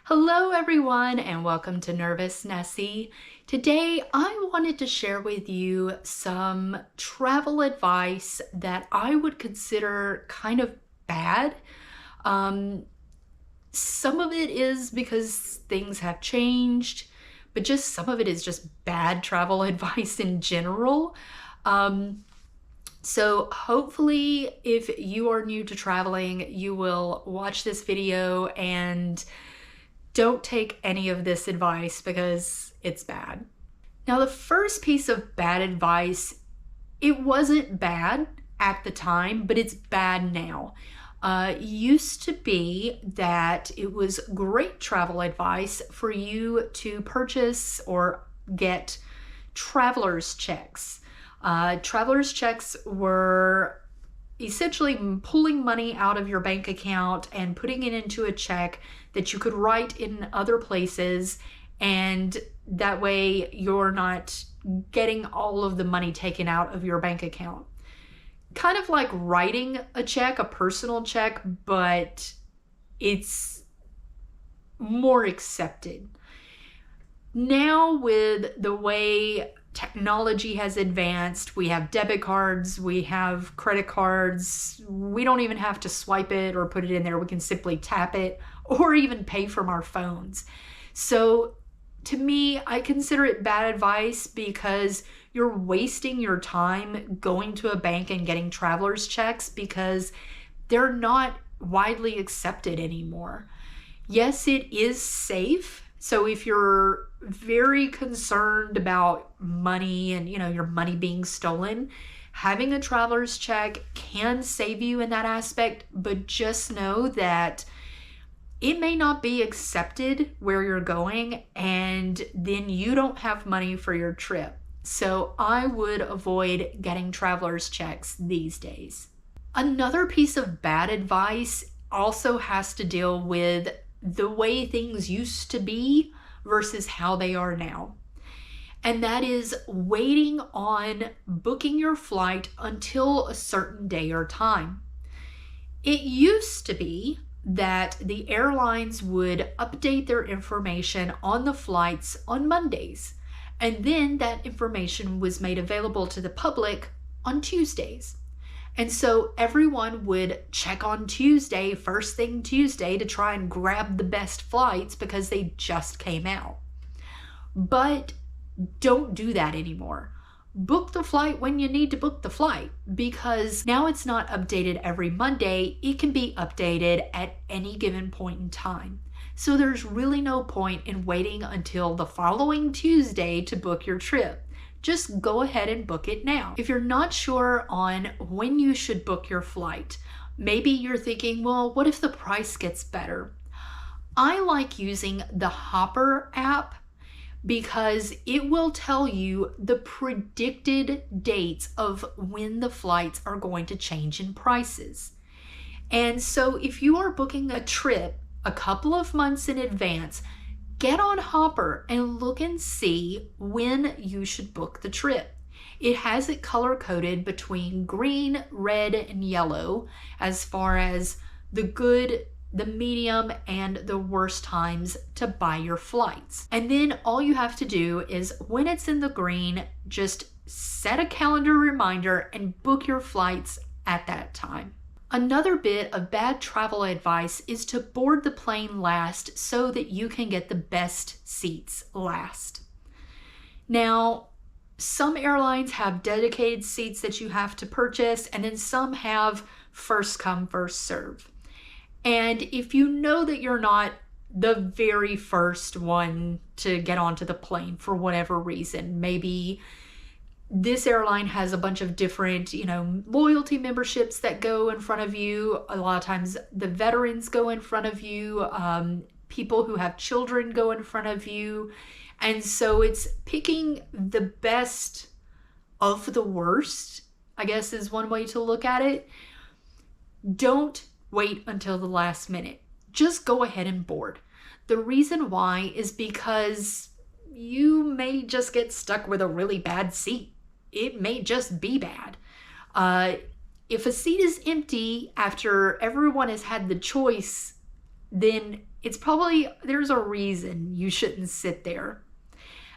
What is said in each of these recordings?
Hello everyone and welcome to Nervous Nessie. Today I wanted to share with you some travel advice that I would consider kind of bad. Some of it is because things have changed, but just some of it is just bad travel advice in general. So hopefully if you are new to traveling, you will watch this video and don't take any of this advice because it's bad. Now, the first piece of bad advice, it wasn't bad at the time, but it's bad now. Used to be that it was great travel advice for you to purchase or get traveler's checks. Traveler's checks were essentially pulling money out of your bank account and putting it into a check that you could write in other places, and that way you're not getting all of the money taken out of your bank account. Kind of like writing a check, a personal check, but it's more accepted. Now with the way technology has advanced, we have debit cards, we have credit cards, we don't even have to swipe it or put it in there. We can simply tap it or even pay from our phones. So to me, I consider it bad advice because you're wasting your time going to a bank and getting traveler's checks because they're not widely accepted anymore. Yes, it is safe. So if you're very concerned about money and your money being stolen, having a traveler's check can save you in that aspect, but just know that it may not be accepted where you're going, and then you don't have money for your trip. So I would avoid getting traveler's checks these days. Another piece of bad advice also has to deal with the way things used to be versus how they are now. And that is waiting on booking your flight until a certain day or time. It used to be that the airlines would update their information on the flights on Mondays, and then that information was made available to the public on Tuesdays. And so everyone would check on Tuesday, first thing Tuesday, to try and grab the best flights because they just came out. But don't do that anymore. Book the flight when you need to book the flight, because now it's not updated every Monday. It can be updated at any given point in time. So there's really no point in waiting until the following Tuesday to book your trip. Just go ahead and book it now. If you're not sure on when you should book your flight, maybe you're thinking, well, what if the price gets better? I like using the Hopper app because it will tell you the predicted dates of when the flights are going to change in prices. And so if you are booking a trip a couple of months in advance, get on Hopper and look and see when you should book the trip. It has it color-coded between green, red, and yellow as far as the good, the medium, and the worst times to buy your flights. And then all you have to do is, when it's in the green, just set a calendar reminder and book your flights at that time. Another bit of bad travel advice is to board the plane last so that you can get the best seats last. Now, some airlines have dedicated seats that you have to purchase, and then some have first come, first serve. And if you know that you're not the very first one to get onto the plane for whatever reason, maybe this airline has a bunch of different, loyalty memberships that go in front of you. A lot of times the veterans go in front of you. People who have children go in front of you. And so it's picking the best of the worst, I guess is one way to look at it. Don't wait until the last minute. Just go ahead and board. The reason why is because you may just get stuck with a really bad seat. It may just be bad. If a seat is empty after everyone has had the choice, then there's a reason you shouldn't sit there.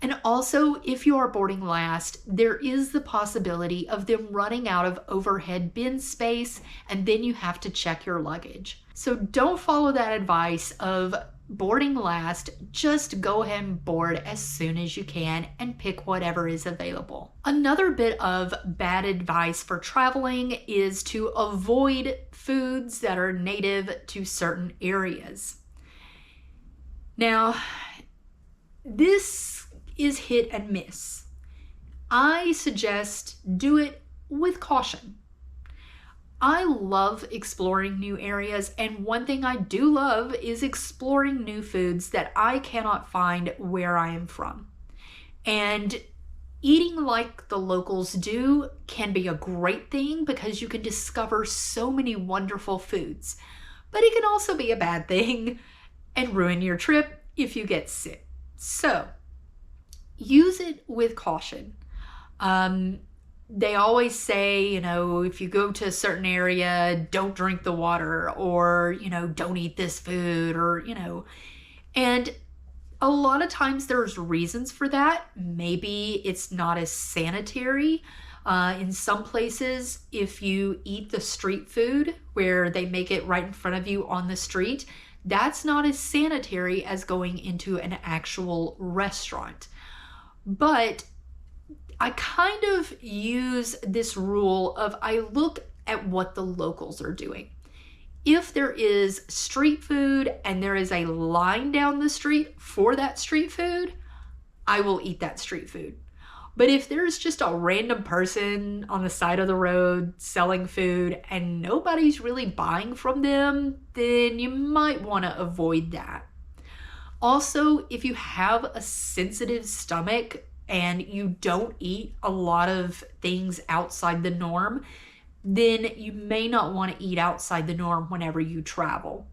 And also, if you are boarding last, there is the possibility of them running out of overhead bin space, and then you have to check your luggage. So don't follow that advice of boarding last. Just go ahead and board as soon as you can and pick whatever is available. Another bit of bad advice for traveling is to avoid foods that are native to certain areas. Now, this is hit and miss. I suggest do it with caution. I love exploring new areas, and one thing I do love is exploring new foods that I cannot find where I am from. And eating like the locals do can be a great thing because you can discover so many wonderful foods. But it can also be a bad thing and ruin your trip if you get sick. So, use it with caution. They always say, if you go to a certain area, don't drink the water, or, don't eat this food, or, and a lot of times there's reasons for that. Maybe it's not as sanitary. In some places, if you eat the street food where they make it right in front of you on the street, that's not as sanitary as going into an actual restaurant. But I kind of use this rule of I look at what the locals are doing. If there is street food and there is a line down the street for that street food, I will eat that street food. But if there's just a random person on the side of the road selling food and nobody's really buying from them, then you might want to avoid that. Also, if you have a sensitive stomach and you don't eat a lot of things outside the norm, then you may not want to eat outside the norm whenever you travel.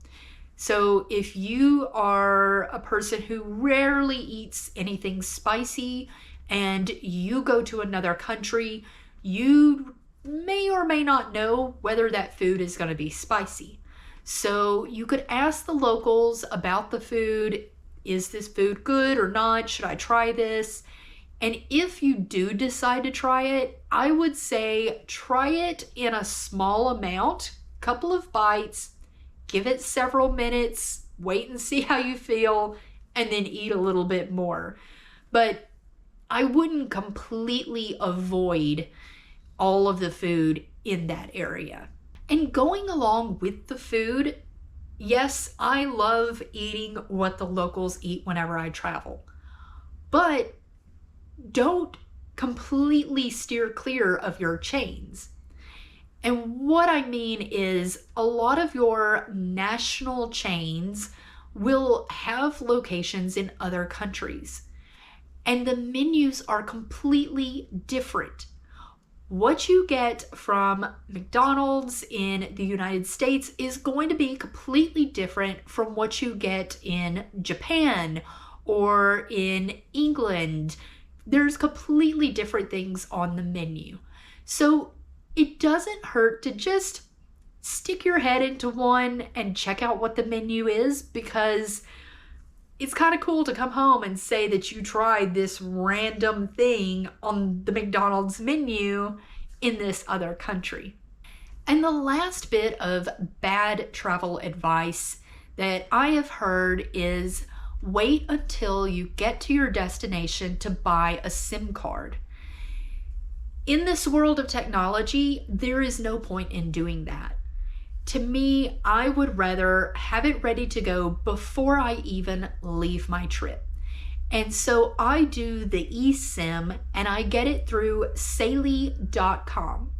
So if you are a person who rarely eats anything spicy and you go to another country, you may or may not know whether that food is going to be spicy. So you could ask the locals about the food. Is this food good or not? Should I try this? And if you do decide to try it, I would say try it in a small amount, couple of bites, give it several minutes, wait and see how you feel, and then eat a little bit more. But I wouldn't completely avoid all of the food in that area. And going along with the food, yes, I love eating what the locals eat whenever I travel. But don't completely steer clear of your chains. And what I mean is a lot of your national chains will have locations in other countries, and the menus are completely different. What you get from McDonald's in the United States is going to be completely different from what you get in Japan or in England. There's completely different things on the menu. So it doesn't hurt to just stick your head into one and check out what the menu is, because it's kind of cool to come home and say that you tried this random thing on the McDonald's menu in this other country. And the last bit of bad travel advice that I have heard is wait until you get to your destination to buy a SIM card. In this world of technology, there is no point in doing that. To me, I would rather have it ready to go before I even leave my trip. And so I do the eSIM and I get it through Saily.com.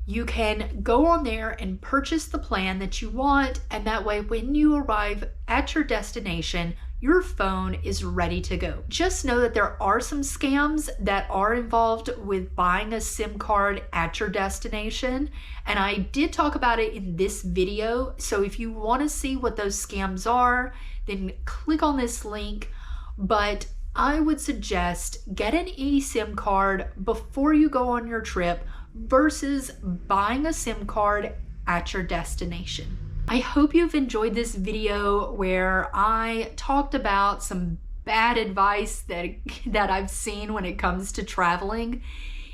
You can go on there and purchase the plan that you want, and that way when you arrive at your destination, your phone is ready to go. Just know that there are some scams that are involved with buying a SIM card at your destination, and I did talk about it in this video. So if you want to see what those scams are, then click on this link. But I would suggest get an eSIM card before you go on your trip versus buying a SIM card at your destination. I hope you've enjoyed this video where I talked about some bad advice that I've seen when it comes to traveling.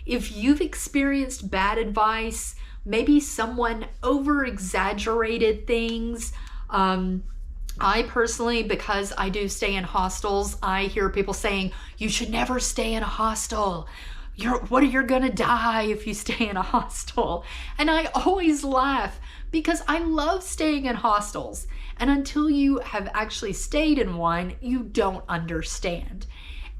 If you've experienced bad advice, maybe someone over-exaggerated things, I personally, because I do stay in hostels, I hear people saying, you should never stay in a hostel. You're gonna die if you stay in a hostel. And I always laugh because I love staying in hostels. And until you have actually stayed in one, you don't understand.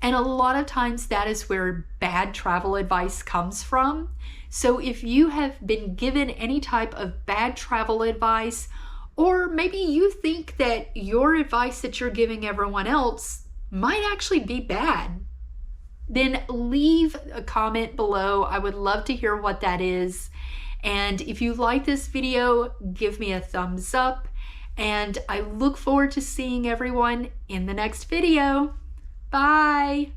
And a lot of times that is where bad travel advice comes from. So if you have been given any type of bad travel advice, or maybe you think that your advice that you're giving everyone else might actually be bad, then leave a comment below. I would love to hear what that is. And if you like this video, give me a thumbs up. And I look forward to seeing everyone in the next video. Bye.